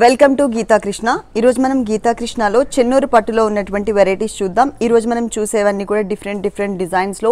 Welcome to Gita Krishna. ఈ రోజు మనం గీతా కృష్ణలో చెన్నూరు పట్టులో ఉన్నటువంటి వెరైటీస్ చూద్దాం. ఈ రోజు మనం చూసేవన్నీ కూడా డిఫరెంట్ డిజైన్స్ లో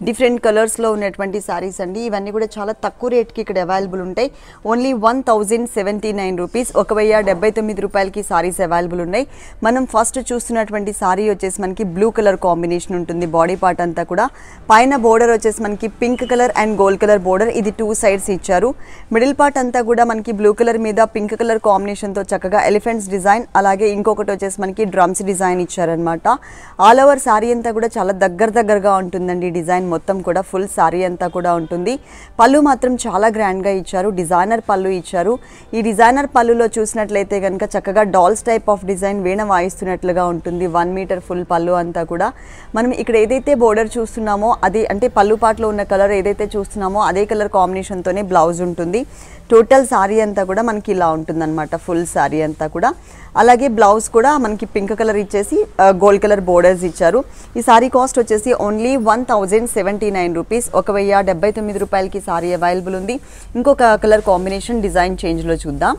డిఫరెంట్ కలర్స్ లో ఉన్నటువంటి సారీస్ అండి. ఇవన్నీ కూడా చాలా తక్కువ రేట్ కి ఇక్కడ అవైలబుల్ ఉంటాయి. ఓన్లీ 1079 రూపీస్, 1079 రూపాయలకి సారీస్ అవైలబుల్ ఉన్నాయి. మనం ఫస్ట్ చూస్తున్నటువంటి సారీ వచ్చేసి మనకి బ్లూ కలర్ కాంబినేషన్ ఉంటుంది. బాడీ పార్ట్ అంతా కూడా పైన బోర్డర్ వచ్చేసి మనకి pink colour and gold colour border, ఇది 2 సైడ్స్ ఇచ్చారు. మిడిల్ పార్ట్ అంతా కూడా మనకి బ్లూ కలర్ మీద పింక్ కలర్ కాంబినేషన్ తో చక్కగా ఎలిఫెంట్స్ డిజైన్, అలాగే ఇంకొకటి వచ్చేసి మనకి డ్రమ్స్ డిజైన్ ఇచ్చారనమాట. ఆల్ ఓవర్ సారీ అంతా కూడా చాలా దగ్గరగా ఉంటుందండి. డిజైన్ మొత్తం కూడా ఫుల్ సారీ అంతా కూడా ఉంటుంది. పళ్ళు మాత్రం చాలా గ్రాండ్ గా ఇచ్చారు, డిజైనర్ పళ్ళు ఇచ్చారు. ఈ డిజైనర్ పళ్ళులో చూసినట్లయితే కనుక చక్కగా డాల్స్ టైప్ ఆఫ్ డిజైన్ వీణ వాయిస్తున్నట్లుగా ఉంటుంది. 1 మీటర్ ఫుల్ పళ్ళు అంతా కూడా. మనం ఇక్కడ ఏదైతే బోర్డర్ చూస్తున్నామో అది అంటే పళ్ళు పాటలో ఉన్న కలర్ ఏదైతే చూస్తున్నామో అదే కలర్ కాంబినేషన్ తోనే బ్లౌజ్ ఉంటుంది. టోటల్ సారీ అంతా కూడా మనకి ఇలా ఉంటుందన్నమాట, ఫుల్ సారీ అంతా కూడా. అలాగే బ్లౌజ్ కూడా మనకి పింక్ కలర్ ఇచ్చేసి గోల్డ్ కలర్ బోర్డర్స్ ఇచ్చారు. ఈ సారీ కాస్ట్ వచ్చేసి ఓన్లీ 1079 రూపీస్, 1079 రూపాయలకి సారీ అవైలబుల్ ఉంది. ఇంకొక కలర్ కాంబినేషన్ డిజైన్ చేంజ్లో చూద్దాం.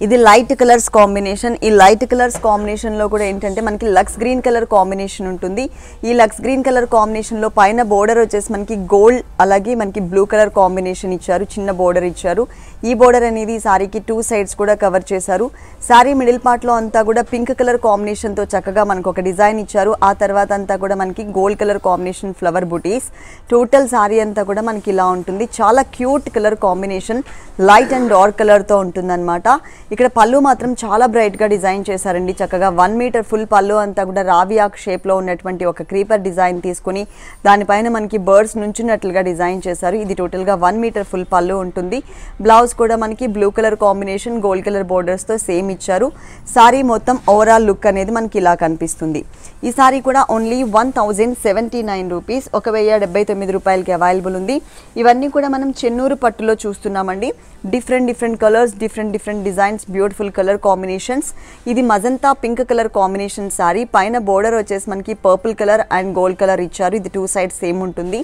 ఇది లైట్ కలర్స్ కాంబినేషన్. ఈ లైట్ కలర్స్ కాంబినేషన్లో కూడా ఏంటంటే మనకి లక్స్ గ్రీన్ కలర్ కాంబినేషన్ ఉంటుంది. ఈ లక్స్ గ్రీన్ కలర్ కాంబినేషన్లో పైన బోర్డర్ వచ్చేసి మనకి గోల్డ్ అలాగే మనకి బ్లూ కలర్ కాంబినేషన్ ఇచ్చారు, చిన్న బోర్డర్ ఇచ్చారు. ఈ బోర్డర్ అనేది ఈ సారీకి 2 సైడ్స్ కూడా కవర్ చేశారు. సారీ మిడిల్ పార్ట్లో అంతా కూడా పింక్ కలర్ కాంబినేషన్తో చక్కగా మనకు ఒక డిజైన్ ఇచ్చారు. ఆ తర్వాత అంతా కూడా మనకి గోల్డ్ కలర్ కాంబినేషన్ ఫ్లవర్ బుటీస్. టోటల్ సారీ అంతా కూడా మనకి ఇలా ఉంటుంది. చాలా cute colour combination, light and dark కలర్తో ఉంటుందన్నమాట. ఇక్కడ పళ్ళు మాత్రం చాలా బ్రైట్గా డిజైన్ చేశారండి. చక్కగా 1 మీటర్ ఫుల్ పళ్ళు అంతా కూడా రావి ఆక్ షేప్లో ఉన్నటువంటి ఒక క్రీపర్ డిజైన్ తీసుకుని దానిపైన మనకి బర్డ్స్ నుంచున్నట్లుగా డిజైన్ చేశారు. ఇది టోటల్గా 1 మీటర్ ఫుల్ పళ్ళు ఉంటుంది. బ్లౌజ్ కూడా మనకి blue colour combination gold colour బోర్డర్స్తో సేమ్ ఇచ్చారు. సారీ మొత్తం ఓవరాల్ లుక్ అనేది మనకి ఇలా కనిపిస్తుంది. ఈ సారీ కూడా ఓన్లీ 1079 రూపీస్, 1079 రూపాయలకి అవైలబుల్ ఉంది. ఇవన్నీ కూడా మనం చెన్నూరు పట్టులో చూస్తున్నామండి. Different colours, different designs, beautiful colour combinations. ఇది magenta pink colour combination sari. పైన బోర్డర్ వచ్చేసి మనకి purple colour and gold colour ఇచ్చారు. ఇది 2 సైడ్స్ సేమ్ ఉంటుంది.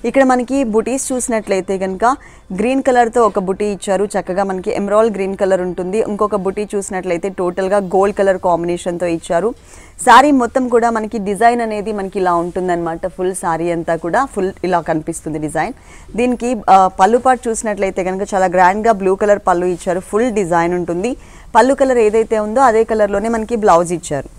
ఇక్కడ మనకి బుటీస్ చూసినట్లయితే కనుక గ్రీన్ కలర్తో ఒక బుటీ ఇచ్చారు. చక్కగా మనకి ఎమరాల్డ్ గ్రీన్ కలర్ ఉంటుంది. ఇంకొక బుటీ చూసినట్లయితే టోటల్గా గోల్డ్ కలర్ కాంబినేషన్తో ఇచ్చారు. శారీ మొత్తం కూడా మనకి డిజైన్ అనేది మనకి ఇలా ఉంటుందన్నమాట. ఫుల్ శారీ అంతా కూడా ఫుల్ ఇలా కనిపిస్తుంది డిజైన్. దీనికి పళ్ళు పాటు చూసినట్లయితే కనుక చాలా గ్రాండ్గా బ్లూ కలర్ పళ్ళు ఇచ్చారు. ఫుల్ డిజైన్ ఉంటుంది. పళ్ళు కలర్ ఏదైతే ఉందో అదే కలర్లోనే మనకి బ్లౌజ్ ఇచ్చారు.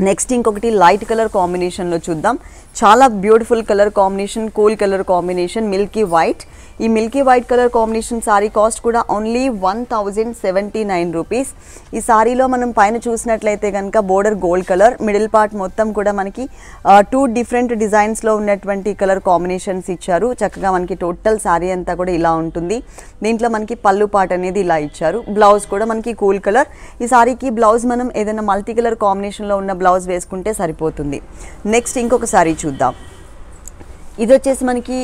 నెక్స్ట్ ఇంకొకటి లైట్ కలర్ కాంబినేషన్లో చూద్దాం. చాలా beautiful colour combination, cool colour combination, milky white. ఈ milky white colour combination sari cost కూడా ఓన్లీ 1079 రూపీస్. ఈ సారీలో మనం పైన చూసినట్లయితే కనుక border gold colour, middle part మొత్తం కూడా మనకి 2 డిఫరెంట్ డిజైన్స్లో ఉన్నటువంటి కలర్ కాంబినేషన్స్ ఇచ్చారు. చక్కగా మనకి టోటల్ సారీ అంతా కూడా ఇలా ఉంటుంది. దీంట్లో మనకి పళ్ళు పార్ట్ అనేది ఇలా ఇచ్చారు. బ్లౌజ్ కూడా మనకి కూల్ కలర్. ఈ సారీకి బ్లౌజ్ మనం ఏదైనా మల్టీ కలర్ కాంబినేషన్లో ఉన్న బ్లౌజ్ వేసుకుంటే సరిపోతుంది. నెక్స్ట్ ఇంకొక సారీ చూద్దాం. ఇది వచ్చేసి మనకి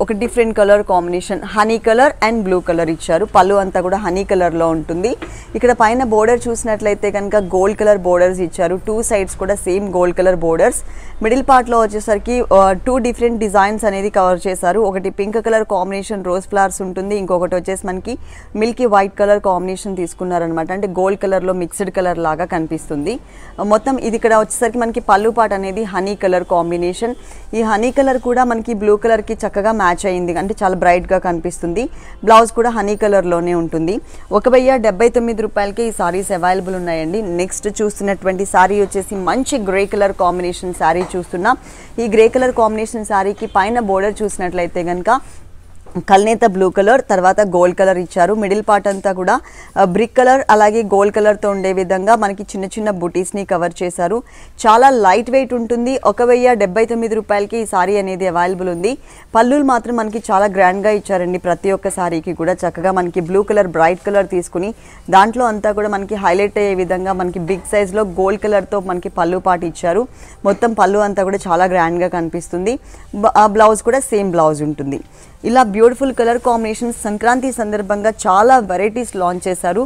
ఒక different colour combination, honey colour and blue colour ఇచ్చారు. పళ్ళు అంతా కూడా హనీ కలర్లో ఉంటుంది. ఇక్కడ పైన బోర్డర్ చూసినట్లయితే కనుక గోల్డ్ కలర్ బోర్డర్స్ ఇచ్చారు. 2 సైడ్స్ కూడా same gold colour borders. Middle పార్ట్లో వచ్చేసరికి 2 డిఫరెంట్ డిజైన్స్ అనేది కవర్ చేశారు. ఒకటి pink colour combination rose flowers ఉంటుంది. ఇంకొకటి వచ్చేసి మనకి మిల్కీ వైట్ కలర్ కాంబినేషన్ తీసుకున్నారనమాట. అంటే గోల్డ్ కలర్లో మిక్స్డ్ కలర్ లాగా కనిపిస్తుంది. మొత్తం ఇది ఇక్కడ వచ్చేసరికి మనకి పళ్ళు పార్ట్ అనేది హనీ కలర్ కాంబినేషన్. ఈ హనీ కలర్ కూడా మనకి బ్లూ కలర్కి చక్కగా మ్యాచ్ అయింది, అంటే చాలా బ్రైట్గా కనిపిస్తుంది. బ్లౌజ్ కూడా హనీ కలర్లోనే ఉంటుంది. 1079 రూపాయలకి ఈ సారీస్ అవైలబుల్ ఉన్నాయండి. నెక్స్ట్ చూస్తున్నటువంటి సారీ వచ్చేసి మంచి గ్రే కలర్ కాంబినేషన్ సారీ చూస్తున్నాం. ఈ గ్రే కలర్ కాంబినేషన్ సారీకి పైన బోర్డర్ చూసినట్లయితే కనుక కల్నేత బ్లూ కలర్, తర్వాత గోల్డ్ కలర్ ఇచ్చారు. మిడిల్ పార్ట్ అంతా కూడా బ్రిక్ కలర్ అలాగే గోల్డ్ కలర్తో ఉండే విధంగా మనకి చిన్న బుటీస్ని కవర్ చేశారు. చాలా లైట్ వెయిట్ ఉంటుంది. 1079 రూపాయలకి ఈ సారీ అనేది అవైలబుల్ ఉంది. పళ్ళులు మాత్రం మనకి చాలా గ్రాండ్గా ఇచ్చారండి. ప్రతి ఒక్క సారీకి కూడా చక్కగా మనకి బ్లూ కలర్ బ్రైట్ కలర్ తీసుకుని దాంట్లో అంతా కూడా మనకి హైలైట్ అయ్యే విధంగా మనకి బిగ్ సైజ్లో గోల్డ్ కలర్తో మనకి పళ్ళు పాటు ఇచ్చారు. మొత్తం పళ్ళు అంతా కూడా చాలా గ్రాండ్గా కనిపిస్తుంది. బ్లౌజ్ కూడా సేమ్ బ్లౌజ్ ఉంటుంది. ఇలా బ్యూటిఫుల్ కలర్ కాంబినేషన్స్ సంక్రాంతి సందర్భంగా చాలా వెరైటీస్ లాంచ్ చేశారు.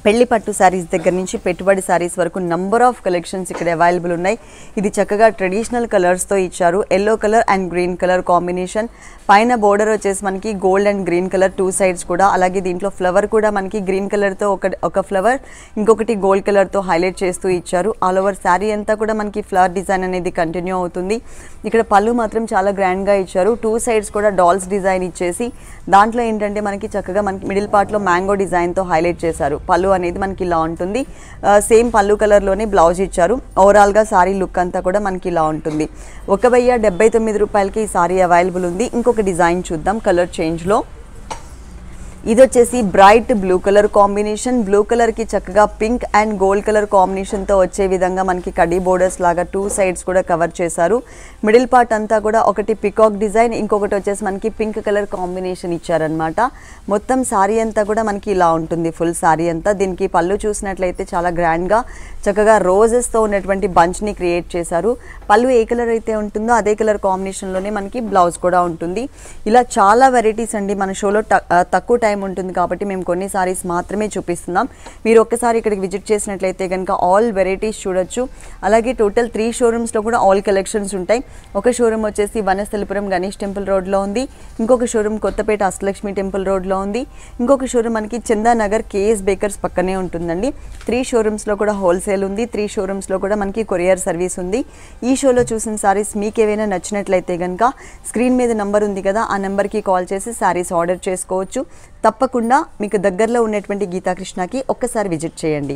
పెళ్లి పట్టు శారీస్ దగ్గర నుంచి పెట్టుబడి శారీస్ వరకు నంబర్ ఆఫ్ కలెక్షన్స్ ఇక్కడ అవైలబుల్ ఉన్నాయి. ఇది చక్కగా ట్రెడిషనల్ కలర్స్తో ఇచ్చారు. Yellow colour and green colour combination. పైన బోర్డర్ వచ్చేసి మనకి gold and green colour 2 sides కూడా. అలాగే దీంట్లో ఫ్లవర్ కూడా మనకి గ్రీన్ కలర్తో ఒక ఫ్లవర్, ఇంకొకటి గోల్డ్ కలర్తో హైలైట్ చేస్తూ ఇచ్చారు. ఆల్ ఓవర్ శారీ అంతా కూడా మనకి ఫ్లవర్ డిజైన్ అనేది కంటిన్యూ అవుతుంది. ఇక్కడ పళ్ళు మాత్రం చాలా గ్రాండ్గా ఇచ్చారు. 2 సైడ్స్ కూడా డాల్స్ డిజైన్ ఇచ్చేసి దాంట్లో ఏంటంటే మనకి చక్కగా మనకి మిడిల్ పార్ట్లో మ్యాంగో డిజైన్తో హైలైట్ చేశారు. పళ్ళు అనేది మనకి ఇలా ఉంటుంది. సేమ్ పళ్ళు కలర్లోనే బ్లౌజ్ ఇచ్చారు. ఓవరాల్గా సారీ లుక్ అంతా కూడా మనకి ఇలా ఉంటుంది. 1079 రూపాయలకి ఈ సారీ అవైలబుల్ ఉంది. ఇంకొక డిజైన్ చూద్దాం కలర్ చేంజ్లో. ఇది వచ్చేసి bright blue colour combination. Blue కలర్కి చక్కగా పింక్ అండ్ గోల్డ్ కలర్ కాంబినేషన్తో వచ్చే విధంగా మనకి కడీ బోర్డర్స్ లాగా 2 సైడ్స్ కూడా కవర్ చేశారు. మిడిల్ పార్ట్ అంతా కూడా ఒకటి పికాక్ డిజైన్, ఇంకొకటి వచ్చేసి మనకి పింక్ కలర్ కాంబినేషన్ ఇచ్చారనమాట. మొత్తం సారీ అంతా కూడా మనకి ఇలా ఉంటుంది. ఫుల్ సారీ అంతా. దీనికి పళ్ళు చూసినట్లయితే చాలా గ్రాండ్గా చక్కగా రోజెస్తో ఉన్నటువంటి బంచ్ని క్రియేట్ చేశారు. పళ్ళు ఏ కలర్ అయితే ఉంటుందో అదే కలర్ కాంబినేషన్లోనే మనకి బ్లౌజ్ కూడా ఉంటుంది. ఇలా చాలా వెరైటీస్ అండి. మన షోలో తక్కువ టైం ఉంటుంది కాబట్టి మేము కొన్ని సారీస్ మాత్రమే చూపిస్తున్నాం. మీరు ఒక్కసారి ఇక్కడికి విజిట్ చేసినట్లయితే కనుక ఆల్ వెరైటీస్ చూడొచ్చు. అలాగే టోటల్ 3 షోరూమ్స్లో కూడా ఆల్ కలెక్షన్స్ ఉంటాయి. ఒక షోరూమ్ వచ్చేసి వనస్థలిపురం గణేష్ టెంపుల్ రోడ్లో ఉంది. ఇంకొక షోరూమ్ కొత్తపేట అష్టలక్ష్మి టెంపుల్ రోడ్లో ఉంది. ఇంకొక షోరూమ్ మనకి చందానగర్ కేఎస్ బేకర్స్ పక్కనే ఉంటుందండి. 3 షోరూమ్స్లో కూడా హోల్సేల్ ఉంది. 3 షోరూమ్స్లో కూడా మనకి కొరియర్ సర్వీస్ ఉంది. ఈ షోలో చూసిన సారీస్ మీకు ఏవైనా నచ్చినట్లయితే కనుక స్క్రీన్ మీద నెంబర్ ఉంది కదా, ఆ నెంబర్కి కాల్ చేసి సారీస్ ఆర్డర్ చేసుకోవచ్చు. తప్పకుండా మీకు దగ్గరలో ఉన్నటువంటి గీతాకృష్ణకి ఒక్కసారి విజిట్ చేయండి.